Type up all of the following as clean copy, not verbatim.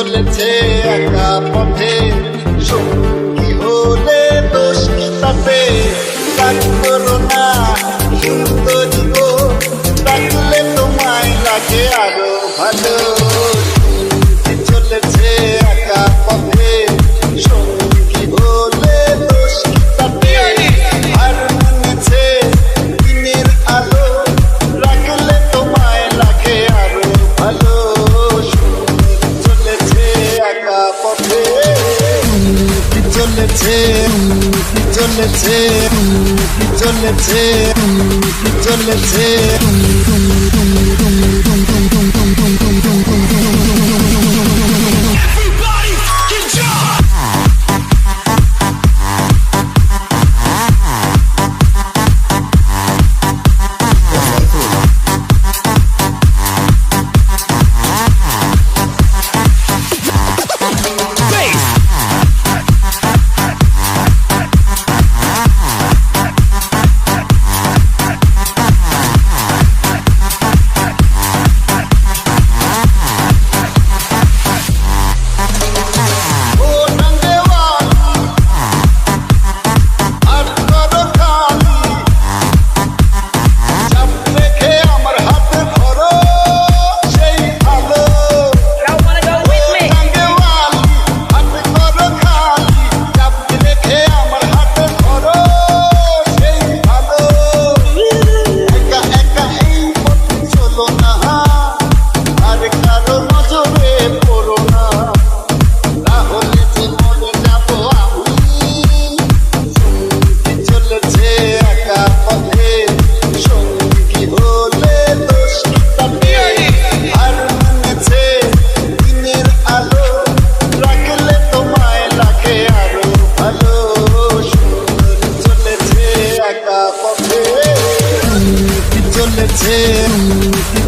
চলেছে একা পথে, সঙ্গী হলে দোষ কি তাতে? রাগ করো না সুন্দরী গো, ডাকলে তোমায় লাগে আরো ভালো। চলেছে একা পথে, সঙ্গী হলে দোষ কি তাতে? আর মনেছে দিনের আলো, রাখলে তোমায় লাগে আরো ভালো। চলেছে একা পথে, চলেছে চলেছে চলেছে চলেছে চলেছে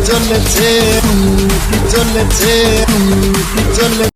চলেছে চলেছে চলেছে।